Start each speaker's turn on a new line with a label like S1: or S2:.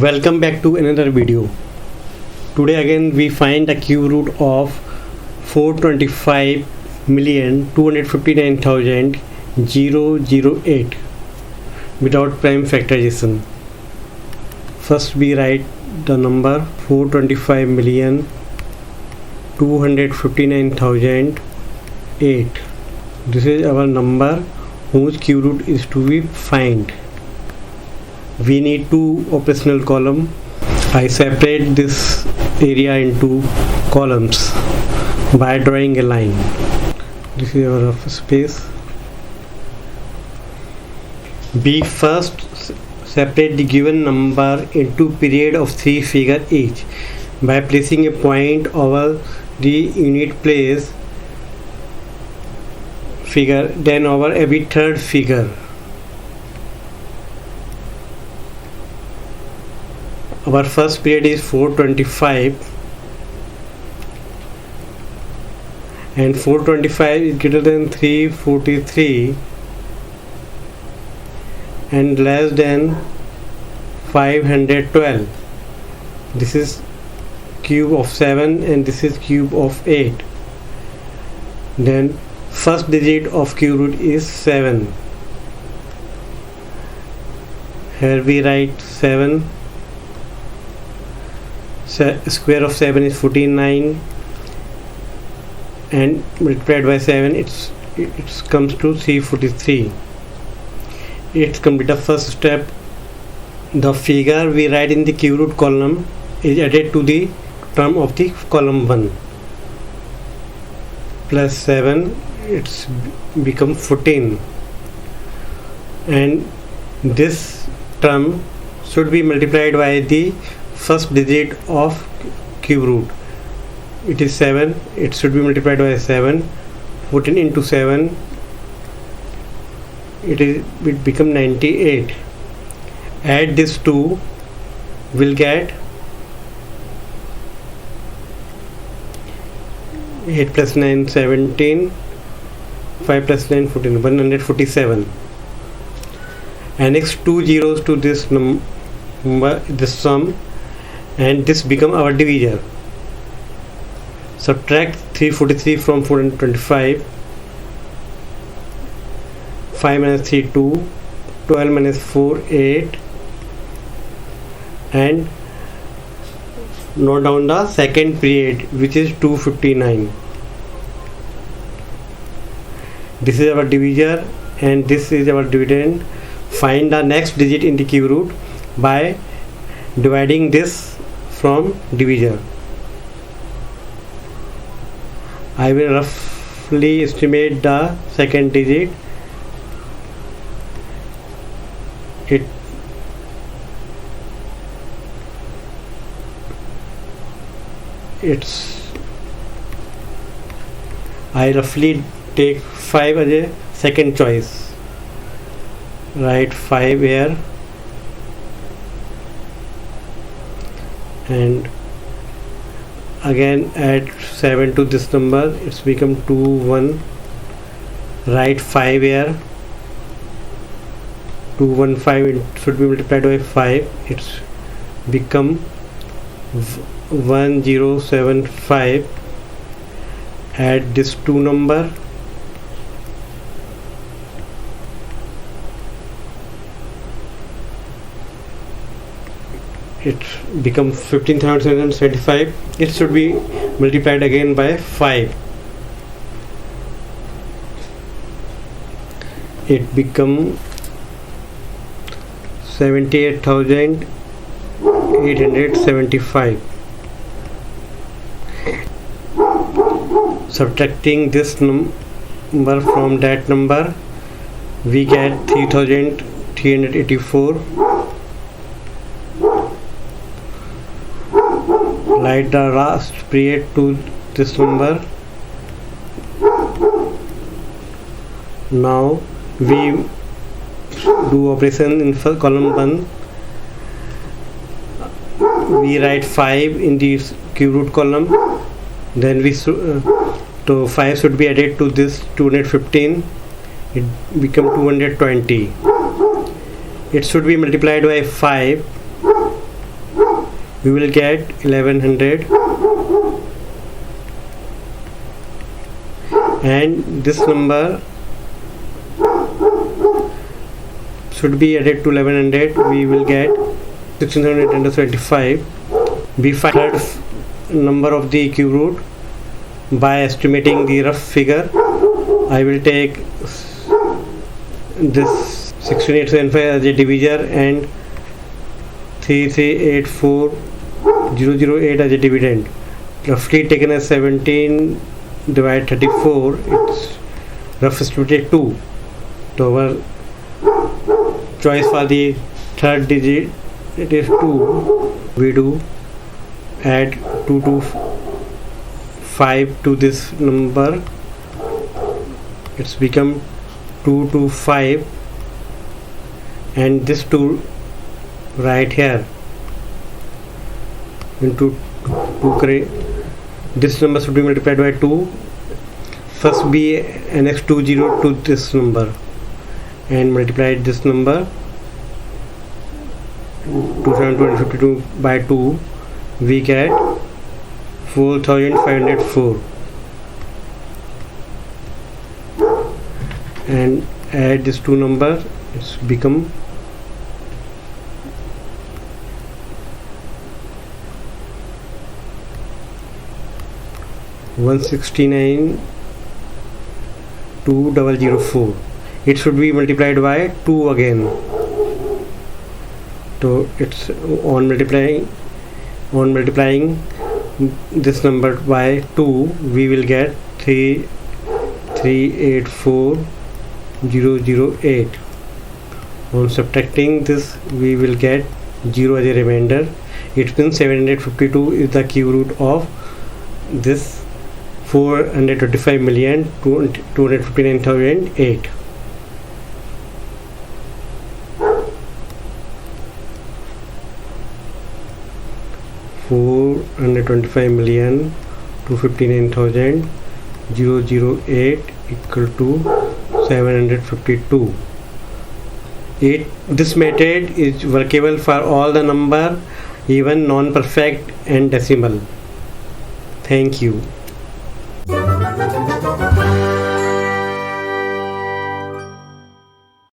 S1: Welcome back to another video. Today again we find the cube root of 425,259,008 without prime factorization. First we write the number 425,259,008. This is our number whose cube root is to be find. We need two operational column. I separate this area into columns by drawing a line. This is our rough space. We first separate the given number into period of 3 figures each by placing a point over the unit place figure, then over every third figure. Our first period is 425 and 425 is greater than 343 and less than 512. This is cube of 7 and this is cube of 8. Then first digit of cube root is 7. Here we write 7. Square of 7 is 49 and multiplied by 7 it comes to 343. It's complete the first step. The figure we write in the cube root column is added to the term of the column 1 plus 7, it's become 14, and this term should be multiplied by the first digit of cube root. It is 7, it should be multiplied by 7. 14 into 7, it become 98. Add this 2, will get 8 plus 9 17, 5 plus 9 14, 147. Annex 2 zeros to this number, this sum, and this become our divisor. Subtract 343 from 425. 5 minus 3 2, 12 minus 4 8, and note down the second period which is 259. This is our divisor and this is our dividend. Find the next digit in the cube root by dividing this from divisor. I will roughly estimate the second digit. I roughly take 5 as a second choice. Write 5 here and again add 7 to this number, it's become 2 1. Write 5 here. 215, it should be multiplied by 5, it's become 1075. Add this 2 number, it becomes 15,775. It should be multiplied again by 5. It become 78,875. Subtracting this number from that number, we get 3,384. Write the last period to this number. Now we do operation in column 1. We write 5 in the cube root column, then we 5 should be added to this 215, it become 220. It should be multiplied by 5 we will get 1100, and this number should be added to 1100. We will get 1675. We find third number of the cube root by estimating the rough figure. I will take this 16875 as a divisor and 3384008 as a dividend. Roughly taken as 17 divided 34, it's rough estimated 2. So our choice for the third digit, it is 2. We do add 2 to 5 to this number. It's become 2 to 5, and this 2 right here into 2. This number should be multiplied by 2. First be annex 20 to this number and multiply this number 2752 by 2. We get 4504, and add these two numbers. It's become 169,2004. It should be multiplied by 2 again. So it's on multiplying this number by 2, we will get 3384008. On subtracting this, we will get 0 as a remainder. It means 752 is the cube root of this 425,259,008. $425,259,008 equal to 752. This method is workable for all the number, even non-perfect and decimal. Thank you.